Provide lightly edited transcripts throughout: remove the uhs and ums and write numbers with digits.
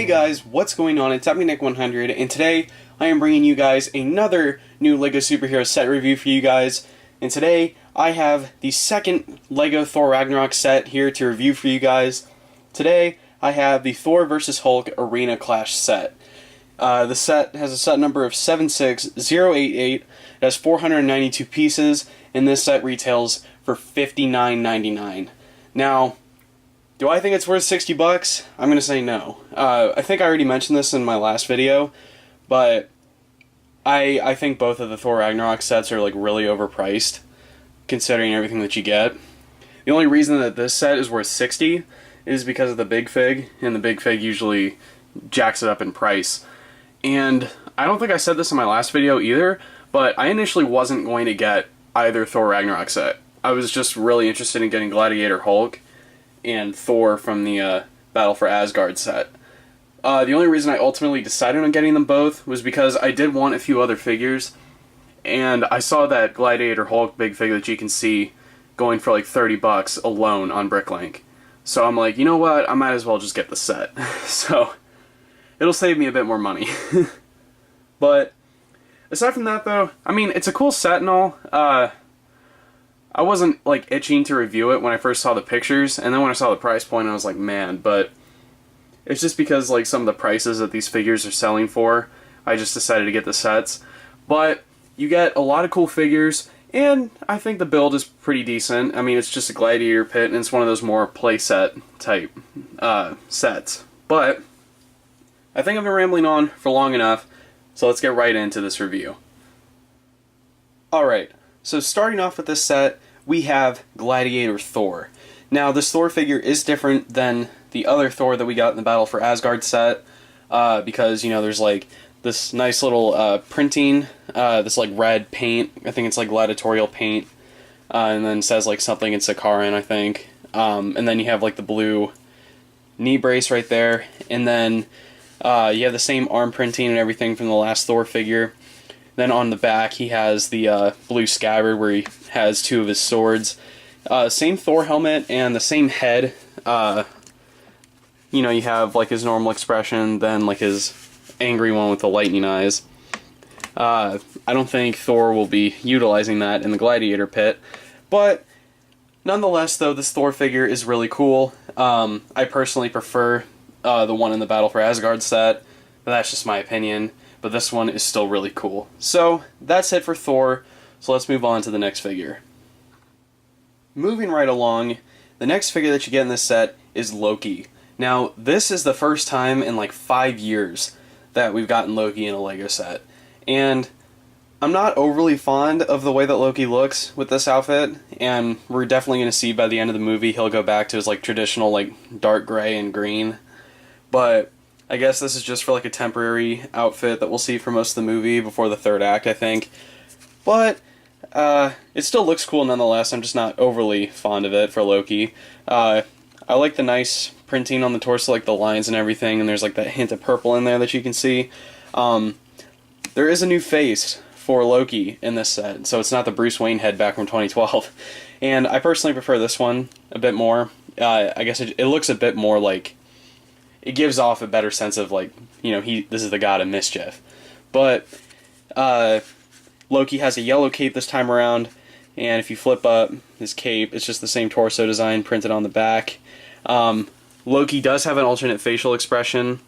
guys, what's going on? It's Nick100, and today I am bringing you guys another new LEGO superhero set review for you guys. And today I have the second LEGO Thor Ragnorok set here to review for you guys. Today I have the Thor vs. Hulk Arena Clash set. The set has a set number of 76088. It has 492 pieces, and this set retails for $59.99. Now, do I think it's worth 60 bucks? I'm going to say no. I think I already mentioned this in my last video, but I think both of the Thor Ragnarok sets are like really overpriced, considering everything that you get. The only reason that this set is worth 60 is because of the big fig, and the big fig usually jacks it up in price. And I don't think I said this in my last video either, but I initially wasn't going to get either Thor Ragnarok set. I was just really interested in getting Gladiator Hulk and Thor from the Battle for Asgard set. The only reason I ultimately decided on getting them both was because I did want a few other figures, and I saw that Gladiator Hulk big figure that you can see going for like 30 bucks alone on Bricklink. So I'm like, you know what, I might as well just get the set. So it'll save me a bit more money. But aside from that though, I mean, it's a cool set and all. I wasn't like itching to review it when I first saw the pictures, and then when I saw the price point I was like, man, but it's just because like some of the prices that these figures are selling for, I just decided to get the sets. But you get a lot of cool figures, and I think the build is pretty decent. I mean, it's just a gladiator pit, and it's one of those more playset type sets. But I think I've been rambling on for long enough, so let's get right into this review. Alright, so starting off with this set, we have Gladiator Thor. Now, this Thor figure is different than the other Thor that we got in the Battle for Asgard set, because, you know, there's like this nice little printing, this like red paint, I think it's like gladiatorial paint, and then says like something in Sakaaran, I think, and then you have like the blue knee brace right there, and then you have the same arm printing and everything from the last Thor figure. Then on the back he has the blue scabbard where he has two of his swords. Same Thor helmet and the same head. You know, you have like his normal expression, then like his angry one with the lightning eyes. I don't think Thor will be utilizing that in the Gladiator pit, but nonetheless though, this Thor figure is really cool. I personally prefer the one in the Battle for Asgard set, but that's just my opinion. But this one is still really cool. So that's it for Thor, so let's move on to the next figure. Moving right along, the next figure that you get in this set is Loki. Now, this is the first time in like 5 years that we've gotten Loki in a LEGO set. And I'm not overly fond of the way that Loki looks with this outfit, and we're definitely going to see by the end of the movie he'll go back to his like traditional like dark gray and green. But I guess this is just for like a temporary outfit that we'll see for most of the movie before the third act, I think. But it still looks cool nonetheless. I'm just not overly fond of it for Loki. I like the nice printing on the torso, like the lines and everything, and there's like that hint of purple in there that you can see. There is a new face for Loki in this set, so it's not the Bruce Wayne head back from 2012. And I personally prefer this one a bit more. I guess it looks a bit more like, it gives off a better sense of like, you know, this is the god of mischief. But Loki has a yellow cape this time around, and if you flip up his cape, it's just the same torso design printed on the back. Loki does have an alternate facial expression.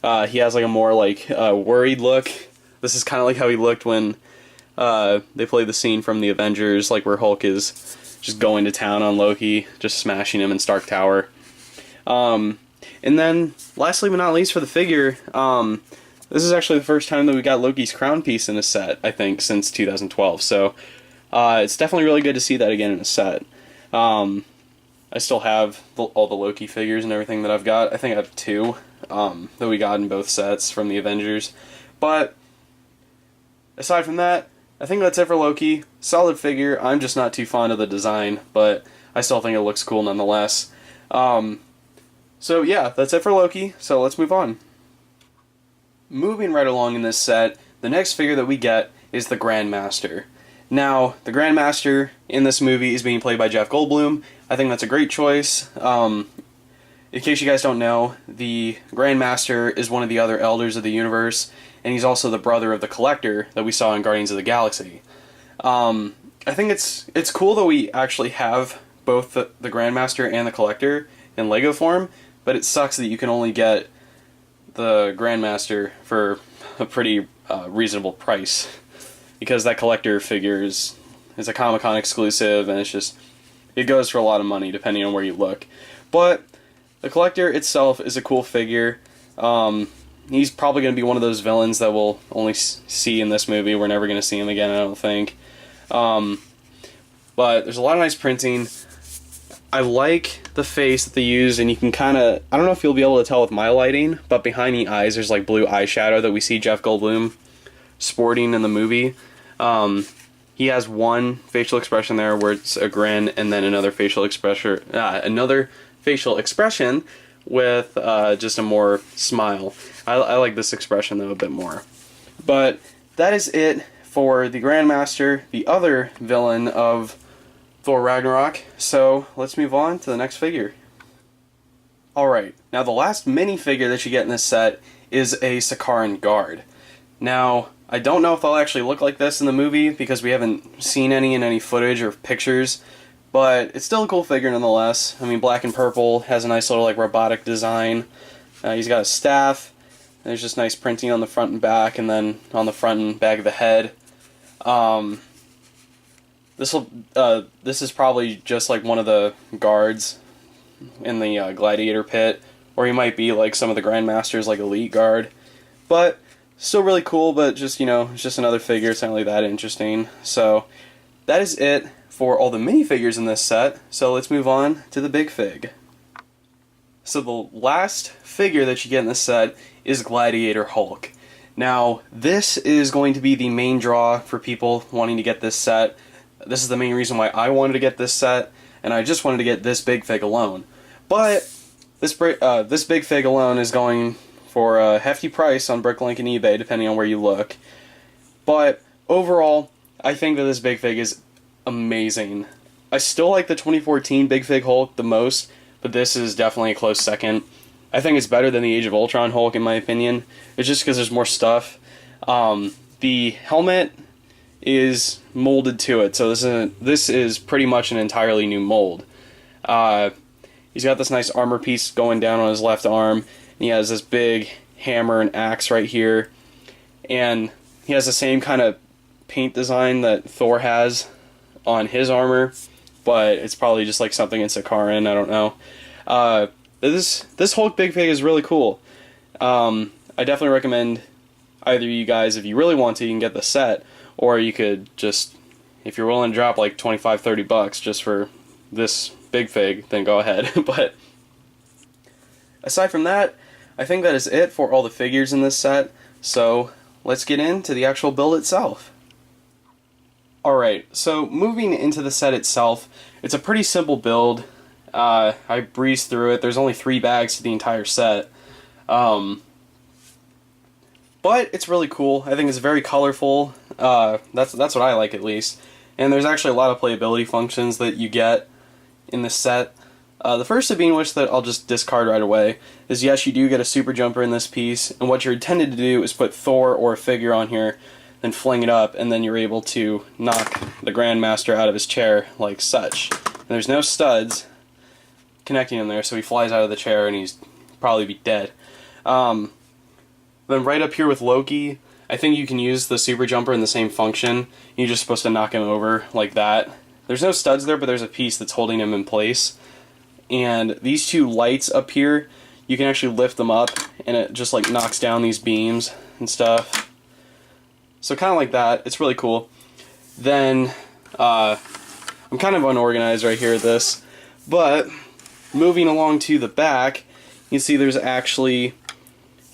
He has like a more like worried look. This is kind of like how he looked when they played the scene from the Avengers, like where Hulk is just going to town on Loki, just smashing him in Stark Tower. And then, lastly but not least for the figure, this is actually the first time that we got Loki's crown piece in a set, I think, since 2012. So, it's definitely really good to see that again in a set. I still have all the Loki figures and everything that I've got. I think I have two that we got in both sets from the Avengers. But, aside from that, I think that's it for Loki. Solid figure. I'm just not too fond of the design, but I still think it looks cool nonetheless. So yeah, that's it for Loki, so let's move on. Moving right along in this set, the next figure that we get is the Grandmaster. Now, the Grandmaster in this movie is being played by Jeff Goldblum. I think that's a great choice. in case you guys don't know, the Grandmaster is one of the other Elders of the Universe, and he's also the brother of the Collector that we saw in Guardians of the Galaxy. I think it's cool that we actually have both the Grandmaster and the Collector in LEGO form, but it sucks that you can only get the Grandmaster for a pretty reasonable price, because that Collector figure is a Comic-Con exclusive, and it goes for a lot of money depending on where you look. But the Collector itself is a cool figure. He's probably going to be one of those villains that we'll only see in this movie. We're never going to see him again, I don't think. But there's a lot of nice printing. I like the face that they use, and you can kind of, I don't know if you'll be able to tell with my lighting, but behind the eyes there's like blue eyeshadow that we see Jeff Goldblum sporting in the movie. He has one facial expression there where it's a grin, and then another facial expression with just a more smile. I like this expression though a bit more. But that is it for the Grandmaster, the other villain of Thor Ragnarok. So let's move on to the next figure. Alright, now the last minifigure that you get in this set is a Sakaaran guard. Now, I don't know if they'll actually look like this in the movie because we haven't seen any in any footage or pictures, but it's still a cool figure nonetheless. I mean, black and purple, has a nice little like robotic design. He's got a staff. There's just nice printing on the front and back, and then on the front and back of the head. This is probably just like one of the guards in the Gladiator pit, or he might be like some of the Grandmasters, like Elite Guard. But still really cool, but just, you know, it's just another figure. It's not really that interesting. So that is it for all the minifigures in this set. So let's move on to the big fig. So the last figure that you get in this set is Gladiator Hulk. Now, this is going to be the main draw for people wanting to get this set. This is the main reason why I wanted to get this set, and I just wanted to get this big fig alone. But this big fig alone is going for a hefty price on Bricklink and eBay, depending on where you look. But overall, I think that this big fig is amazing. I still like the 2014 Big Fig Hulk the most, but this is definitely a close second. I think it's better than the Age of Ultron Hulk, in my opinion. It's just because there's more stuff. The helmet is molded to it, so this is pretty much an entirely new mold. He's got this nice armor piece going down on his left arm, and he has this big hammer and axe right here, and he has the same kind of paint design that Thor has on his armor, but it's probably just like something in Sakaaran, I don't know. This Hulk Big Fig is really cool. I definitely recommend either you guys, if you really want to, you can get the set, or you could just, if you're willing to drop like $25-30 just for this Big Fig, then go ahead. But aside from that, I think that is it for all the figures in this set, so let's get into the actual build itself. Alright, so moving into the set itself, it's a pretty simple build. I breezed through it. There's only 3 bags to the entire set. But it's really cool. I think it's very colorful. That's what I like, at least. And there's actually a lot of playability functions that you get in this set. The first of being, which that I'll just discard right away, is yes, you do get a super jumper in this piece, and what you're intended to do is put Thor or a figure on here, then fling it up, and then you're able to knock the Grandmaster out of his chair like such. And there's no studs connecting him there, so he flies out of the chair and he's probably be dead. Then right up here with Loki, I think you can use the super jumper in the same function. You're just supposed to knock him over like that. There's no studs there, but there's a piece that's holding him in place. And these 2 lights up here, you can actually lift them up, and it just like knocks down these beams and stuff. So kind of like that. It's really cool. Then, I'm kind of unorganized right here at this, but moving along to the back, you can see there's actually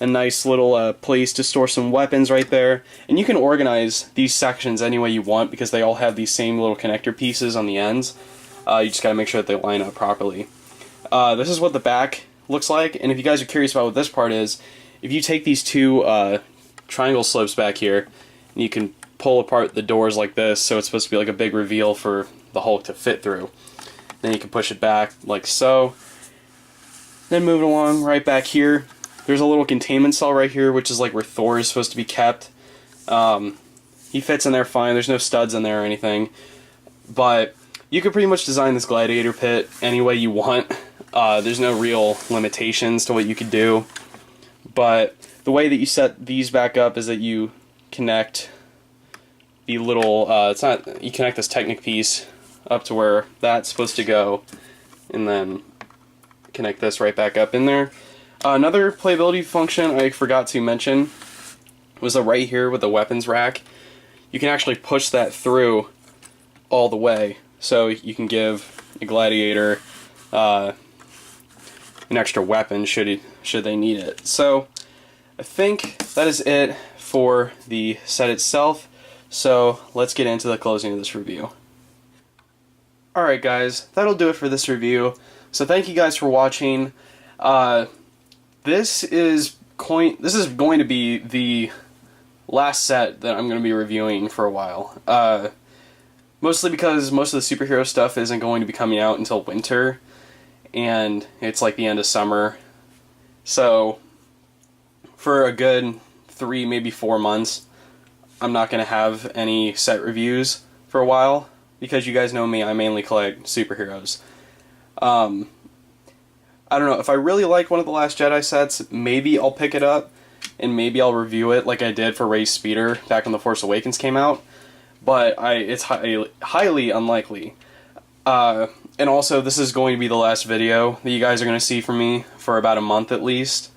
a nice little place to store some weapons right there. And you can organize these sections any way you want because they all have these same little connector pieces on the ends. You just gotta make sure that they line up properly. This is what the back looks like, and if you guys are curious about what this part is, if you take these 2 triangle slopes back here, and you can pull apart the doors like this, so it's supposed to be like a big reveal for the Hulk to fit through. Then you can push it back like so. Then moving along right back here, there's a little containment cell right here, which is like where Thor is supposed to be kept. He fits in there fine. There's no studs in there or anything. But you could pretty much design this gladiator pit any way you want. There's no real limitations to what you could do. But the way that you set these back up is that you connect the little, you connect this Technic piece up to where that's supposed to go, and then connect this right back up in there. Another playability function I forgot to mention was right here with the weapons rack. You can actually push that through all the way, so you can give a gladiator an extra weapon should they need it. So I think that is it for the set itself, so let's get into the closing of this review. Alright guys, that'll do it for this review. So thank you guys for watching. This is going to be the last set that I'm going to be reviewing for a while. Mostly because most of the superhero stuff isn't going to be coming out until winter, and it's like the end of summer. So for a good 3, maybe 4 months, I'm not going to have any set reviews for a while, because you guys know me, I mainly collect superheroes. I don't know, if I really like one of the Last Jedi sets, maybe I'll pick it up, and maybe I'll review it like I did for Rey's Speeder back when The Force Awakens came out, but it's highly unlikely. And also, this is going to be the last video that you guys are going to see from me for about a month at least.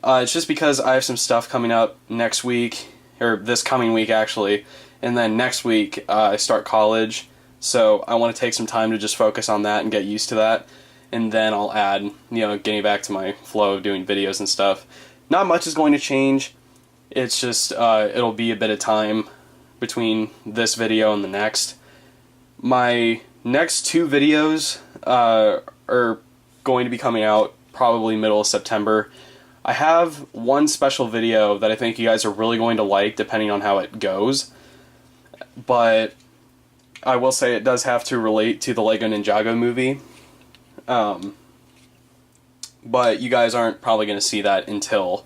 It's just because I have some stuff coming up next week, or this coming week actually, and then next week I start college, so I want to take some time to just focus on that and get used to that, and then I'll add, getting back to my flow of doing videos and stuff. Not much is going to change, it's just, it'll be a bit of time between this video and the next. My next 2 videos are going to be coming out probably middle of September. I have one special video that I think you guys are really going to like depending on how it goes, but I will say it does have to relate to the LEGO Ninjago movie. But you guys aren't probably going to see that until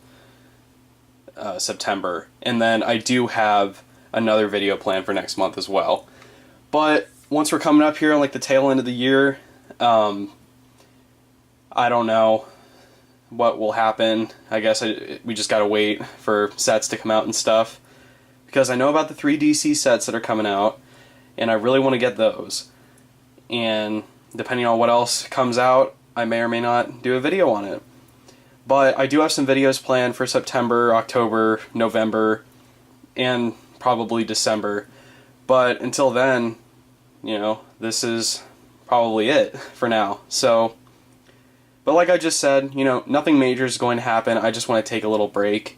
September. And then I do have another video planned for next month as well. But once we're coming up here on like the tail end of the year, I don't know what will happen. I guess we just gotta wait for sets to come out and stuff, because I know about the 3 DC sets that are coming out, and I really want to get those. And depending on what else comes out, I may or may not do a video on it. But I do have some videos planned for September, October, November, and probably December. But until then, this is probably it for now. So, but like I just said, nothing major is going to happen. I just want to take a little break,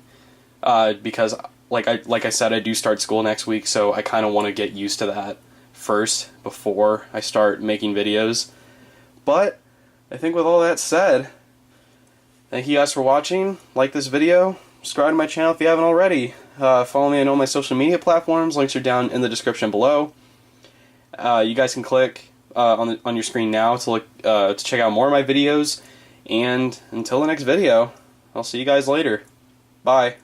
because like I said, I do start school next week, so I kind of want to get used to that first before I start making videos. But I think with all that said, thank you guys for watching. Like this video, subscribe to my channel if you haven't already. Follow me on all my social media platforms. Links are down in the description below. You guys can click on your screen now to check out more of my videos. And until the next video, I'll see you guys later. Bye.